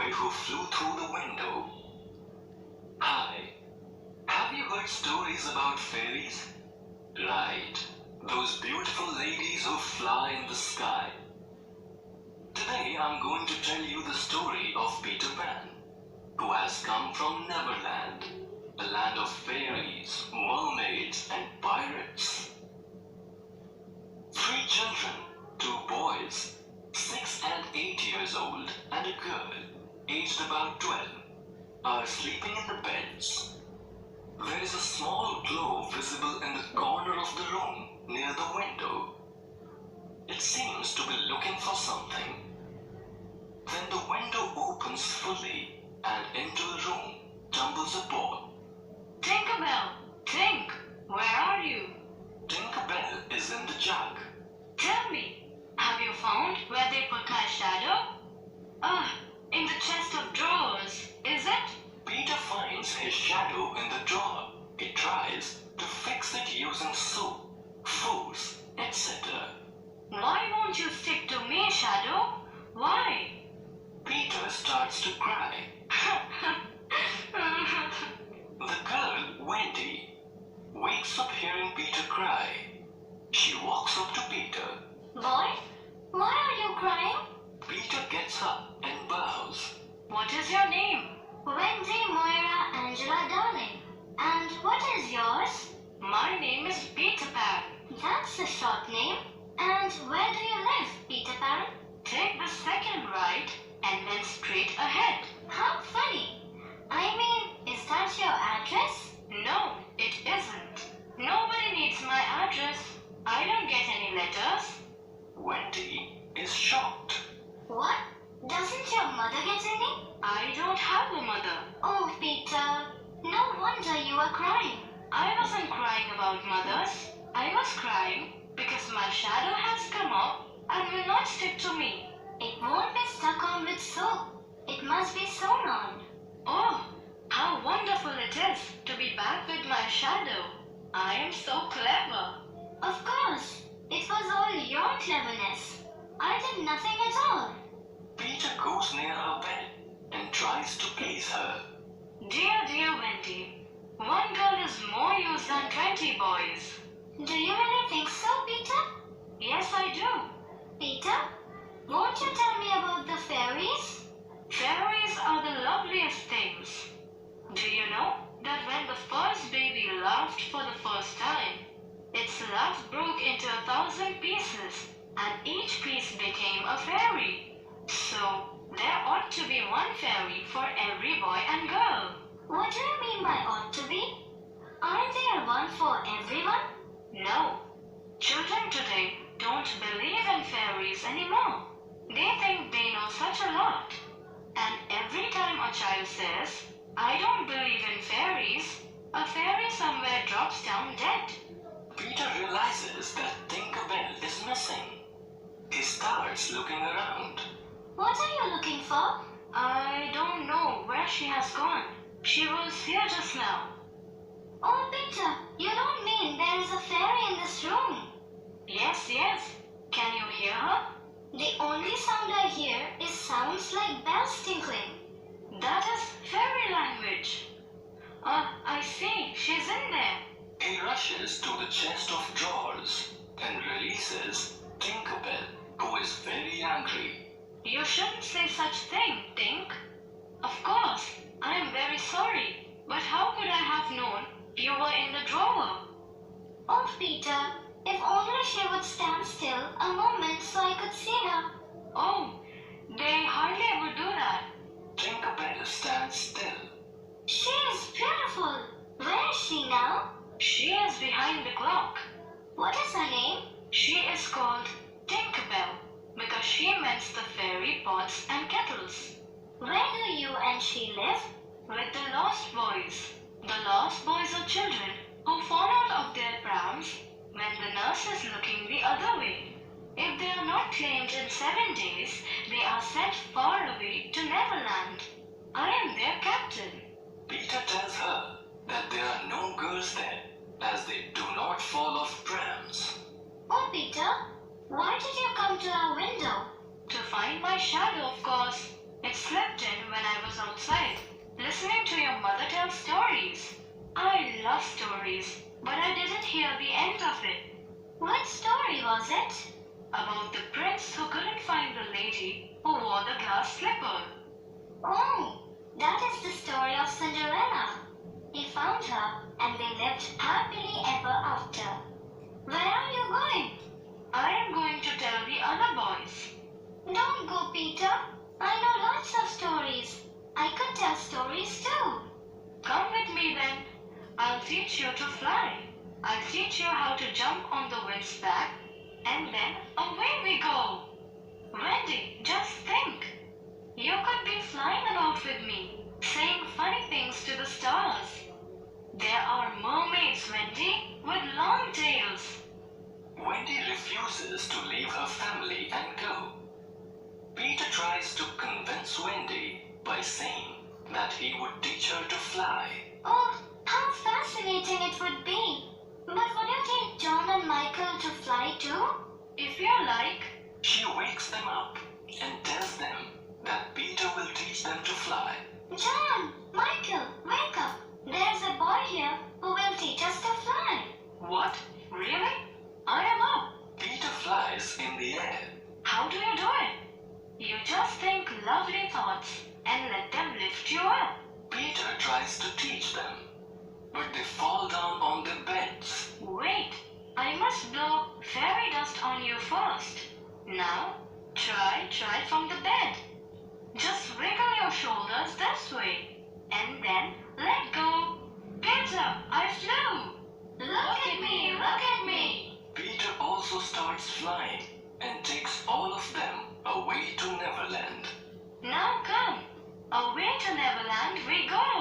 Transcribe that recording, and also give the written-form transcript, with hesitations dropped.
boy who flew through the window. Hi, have you heard stories about fairies? Right, those beautiful ladies who fly in the sky. Today I'm going to tell you the story of Peter Pan, who has come from Neverland, a land of fairies, mermaids and pirates. 3 children, 2 boys, 6 and 8 years old, and a girl, aged about 12, are sleeping in the beds. There is a small glow visible in the corner of the room near the window. It seems to be looking for something. Then the window opens fully and into the room tumbles a ball. Tinkerbell! Tink! Where are you? Tinkerbell is in the jug. Tell me, have you found where they put my shadow? In the chest of drawers, is it? Peter finds his shadow in the drawer. He tries to fix it using soap, foos, etc. Why won't you stick to me, Shadow? Why? Peter starts to cry. The girl, Wendy, wakes up hearing Peter cry. She walks up to Peter. Boy, why are you crying? Peter gets up and bows. What is your name? Wendy Moira Angela Darling. And what is yours? My name is Peter Pan. That's a short name. And where do you live, Peter Pan? Take the second right and then straight ahead. How funny. I mean, is that your address? No, it isn't. Nobody needs my address. I don't get any letters. Wendy is shocked. What? Doesn't your mother get any? I don't have a mother. Oh, Peter. No wonder you were crying. I wasn't crying about mothers. I was crying because my shadow has come up and will not stick to me. It won't be stuck on with soap. It must be sewn on. Oh, how wonderful it is to be back with my shadow. I am so clever. Of course. It was all your cleverness. I did nothing at all. Peter goes near her bed and tries to please her. Dear Wendy, one girl is more use than 20 boys. Do you really think so, Peter? Yes, I do. Peter, won't you tell me about the fairies? Fairies are the loveliest things. Do you know that when the first baby laughed for the first time, its laugh broke into 1,000 pieces and each piece became a fairy? So, there ought to be one fairy for every boy and girl. What do you mean by ought to be? Aren't there one for everyone? No. Children today don't believe in fairies anymore. They think they know such a lot. And every time a child says, I don't believe in fairies, a fairy somewhere drops down dead. Peter realizes that Tinkerbell is missing. He starts looking around. What are you looking for? I don't know where she has gone. She was here just now. Oh, Peter, you don't mean there is a fairy in this room? Yes. Can you hear her? The only sound I hear is sounds like bells tinkling. That is fairy language. I see. She's in there. He rushes to the chest of drawers and releases Tinkerbell, who is very angry. You shouldn't say such thing, Tink. Of course, I am very sorry. But how could I have known you were in the drawer? Oh, Peter, if only she would stand still a moment so I could see her. Oh, they hardly ever do that. Tinkerbell stands still. She is beautiful. Where is she now? She is behind the clock. What is her name? She is called Tinkerbell because she mends the fairy pots and kettles. Where do you and she live? With the lost boys. The lost boys are children who fall out of their prams when the nurse is looking the other way. If they are not claimed in 7 days, they are sent far away to Neverland. I am their captain. Peter tells her that there are no girls there, as they do not fall off prams. Oh, Peter, why did you come to our window? To find my shadow, of course. It slipped in when tell stories. I love stories, but I didn't hear the end of it. What story was it? About the prince who couldn't find the lady who wore the glass slipper. Oh, that is the story of Cinderella. He found her and they lived happily ever after. Where are you going? I am going to tell the other boys. Don't go, Peter. I know lots of stories. I could tell stories too. Come with me then. I'll teach you to fly. I'll teach you how to jump on the wind's back, and then away we go. Wendy, just think. You could be flying about with me, saying funny things to the stars. There are mermaids, Wendy, with long tails. Wendy refuses to leave her family and go. Peter tries to convince Wendy by saying that he would teach her to fly. Oh, how fascinating it would be. But would you take John and Michael to fly too? If you like. She wakes them up and tells them that Peter will teach them to fly. John, Michael, wake up. There's a boy here who will teach us to fly. What? Really? I am up. Peter flies in the air. How do you do it? You just think lovely thoughts and let them lift you up. Peter tries to teach them, but they fall down on their beds. Wait, I must blow fairy dust on you first. Now, try from the bed. Just wiggle your shoulders this way, and then let go. Peter, I flew. Look at me, look at me. Peter also starts flying and takes all of them away to Neverland. Now come. Away to Neverland we go.